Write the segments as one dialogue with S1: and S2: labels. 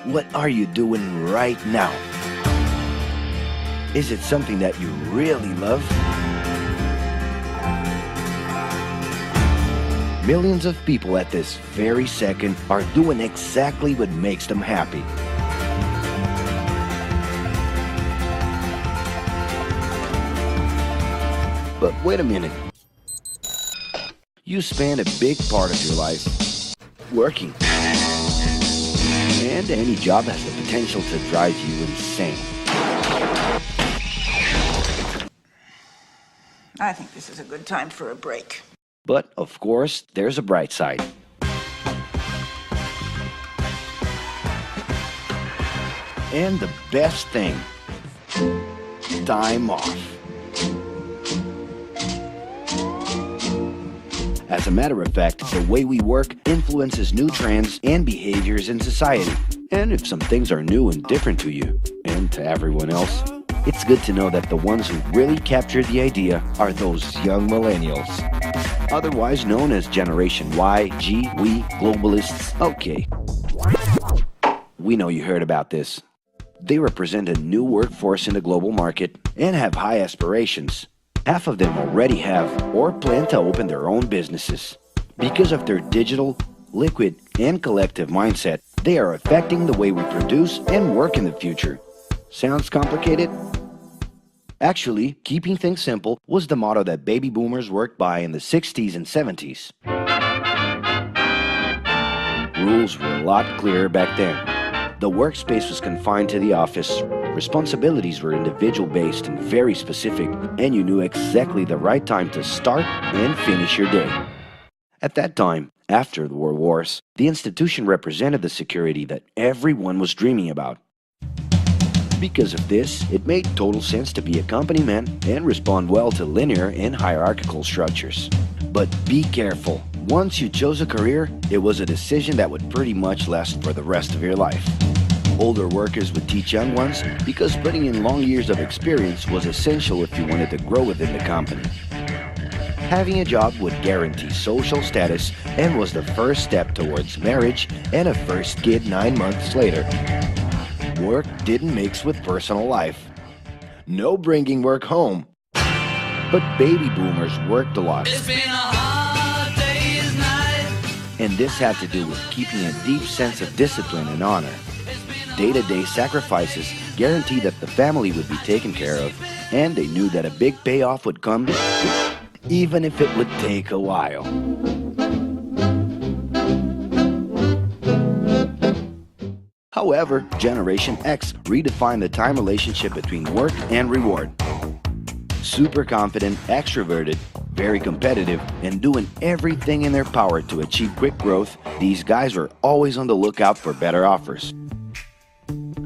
S1: What are you doing right now? Is it something that you really love? Millions of people at this very second are doing exactly what makes them happy. But wait a minute. You spend a big part of your life working. And any job has the potential to drive you insane.
S2: I think this is a good time for a break.
S1: But, of course, there's a bright side. And the best thing, time off. As a matter of fact, the way we work influences new trends and behaviors in society. And if some things are new and different to you, and to everyone else, it's good to know that the ones who really captured the idea are those young millennials. Otherwise known as Generation Y, G, we, globalists. Okay. We know you heard about this. They represent a new workforce in the global market and have high aspirations. Half of them already have or plan to open their own businesses. Because of their digital, liquid, and collective mindset, they are affecting the way we produce and work in the future. Sounds complicated? Actually, keeping things simple was the motto that baby boomers worked by in the 60s and 70s. Rules were a lot clearer back then. The workspace was confined to the office, responsibilities were individual-based and very specific, and you knew exactly the right time to start and finish your day. At that time, after the World Wars, the institution represented the security that everyone was dreaming about. Because of this, it made total sense to be a company man and respond well to linear and hierarchical structures. But be careful. Once you chose a career, it was a decision that would pretty much last for the rest of your life. Older workers would teach young ones because putting in long years of experience was essential if you wanted to grow within the company. Having a job would guarantee social status and was the first step towards marriage and a first kid 9 months later. Work didn't mix with personal life. No bringing work home. But baby boomers worked a lot.
S3: It's been a hard day's night.
S1: And this had to do with keeping a deep sense of discipline and honor. Day-to-day sacrifices guaranteed that the family would be taken care of, and they knew that a big payoff would come, even if it would take a while. However, Generation X redefined the time relationship between work and reward. Super confident, extroverted, very competitive, and doing everything in their power to achieve quick growth, these guys were always on the lookout for better offers.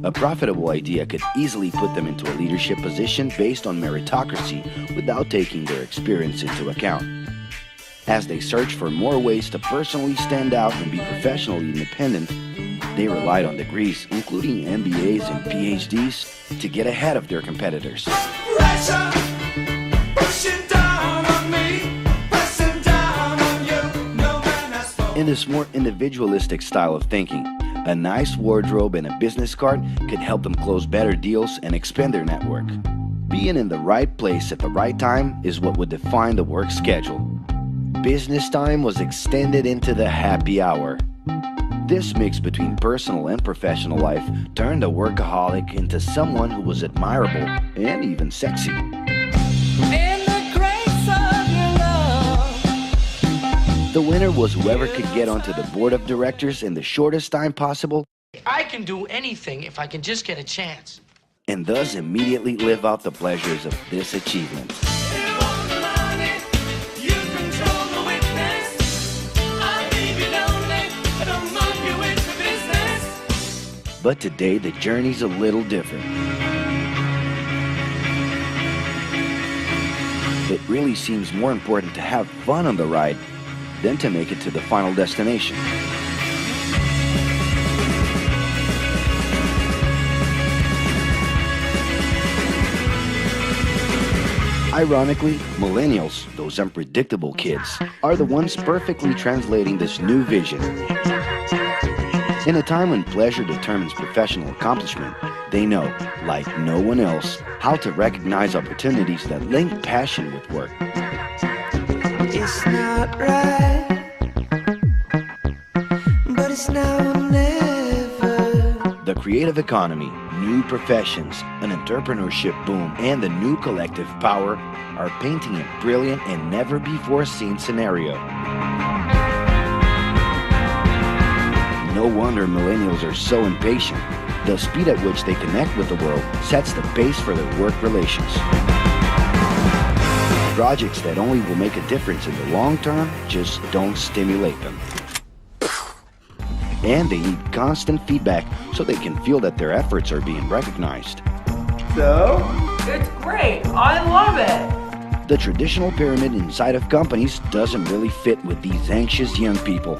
S1: A profitable idea could easily put them into a leadership position based on meritocracy without taking their experience into account. As they searched for more ways to personally stand out and be professionally independent, they relied on degrees, including MBAs and PhDs, to get ahead of their competitors.
S3: Pressure, pushing down on me, pressing down on you. No man has spoken.
S1: In this more individualistic style of thinking, a nice wardrobe and a business card could help them close better deals and expand their network. Being in the right place at the right time is what would define the work schedule. Business time was extended into the happy hour. This mix between personal and professional life turned a workaholic into someone who was admirable and even sexy.
S3: In the grace of your love.
S1: The winner was whoever could get onto the board of directors in the shortest time possible,
S4: I can do anything if I can just get a chance.
S1: and thus immediately live out the pleasures of this achievement.
S3: You want the money, you control the witness. I'll leave you lonely, don't move you into business.
S1: But today, the journey's a little different. It really seems more important to have fun on the ride than to make it to the final destination. Ironically, millennials, those unpredictable kids, are the ones perfectly translating this new vision. In a time when pleasure determines professional accomplishment, they know, like no one else, how to recognize opportunities that link passion with work.
S3: It's not right, but it's now or never.
S1: The creative economy, new professions, an entrepreneurship boom, and the new collective power are painting a brilliant and never-before-seen scenario. No wonder millennials are so impatient. The speed at which they connect with the world sets the pace for their work relations. Projects that only will make a difference in the long term just don't stimulate them. And they need constant feedback so they can feel that their efforts are being recognized.
S5: So?
S6: It's great. I love it.
S1: The traditional pyramid inside of companies doesn't really fit with these anxious young people.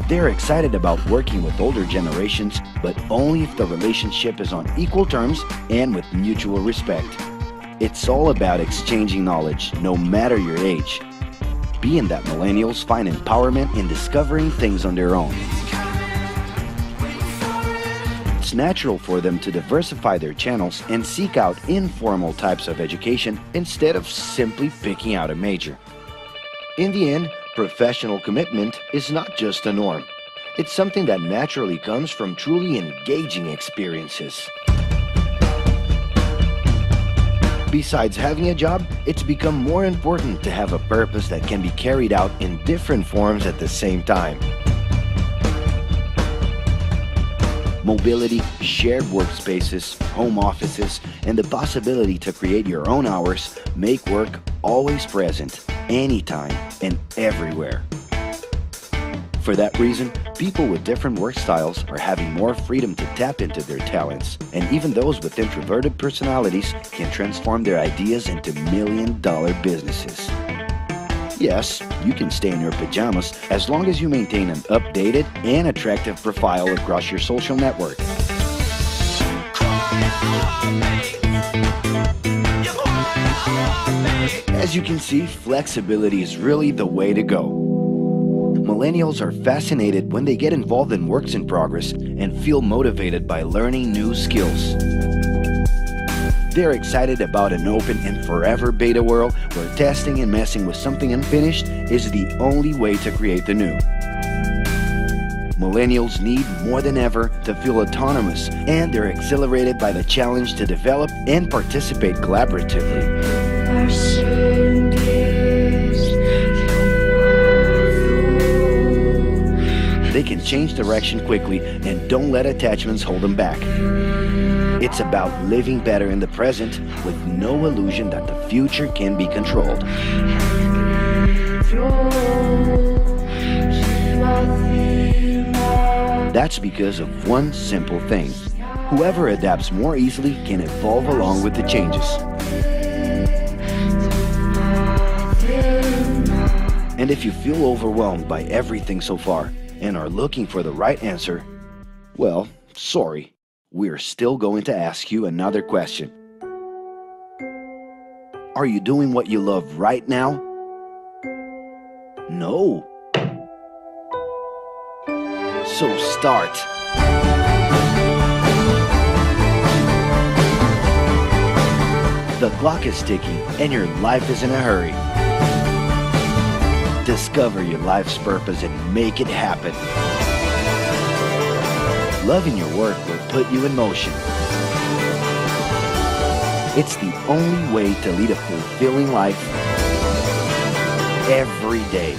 S1: They're excited about working with older generations, but only if the relationship is on equal terms and with mutual respect. It's all about exchanging knowledge, no matter your age. Being that millennials find empowerment in discovering things on their own. It's natural for them to diversify their channels and seek out informal types of education instead of simply picking out a major. In the end, professional commitment is not just a norm. It's something that naturally comes from truly engaging experiences. Besides having a job, it's become more important to have a purpose that can be carried out in different forms at the same time. Mobility, shared workspaces, home offices, and the possibility to create your own hours make work always present, anytime and everywhere. For that reason, people with different work styles are having more freedom to tap into their talents, and even those with introverted personalities can transform their ideas into million-dollar businesses. Yes, you can stay in your pajamas as long as you maintain an updated and attractive profile across your social network. As you can see, flexibility is really the way to go. Millennials are fascinated when they get involved in works in progress and feel motivated by learning new skills. They're excited about an open and forever beta world where testing and messing with something unfinished is the only way to create the new. Millennials need more than ever to feel autonomous, and they're exhilarated by the challenge to develop and participate collaboratively. They can change direction quickly and don't let attachments hold them back. It's about living better in the present with no illusion that the future can be controlled. That's because of one simple thing. Whoever adapts more easily can evolve along with the changes. And if you feel overwhelmed by everything so far and are looking for the right answer, well, sorry, we're still going to ask you another question. Are you doing what you love right now? No. So start. The clock is ticking and your life is in a hurry. Discover your life's purpose and make it happen. Loving your work will put you in motion. It's the only way to lead a fulfilling life every day.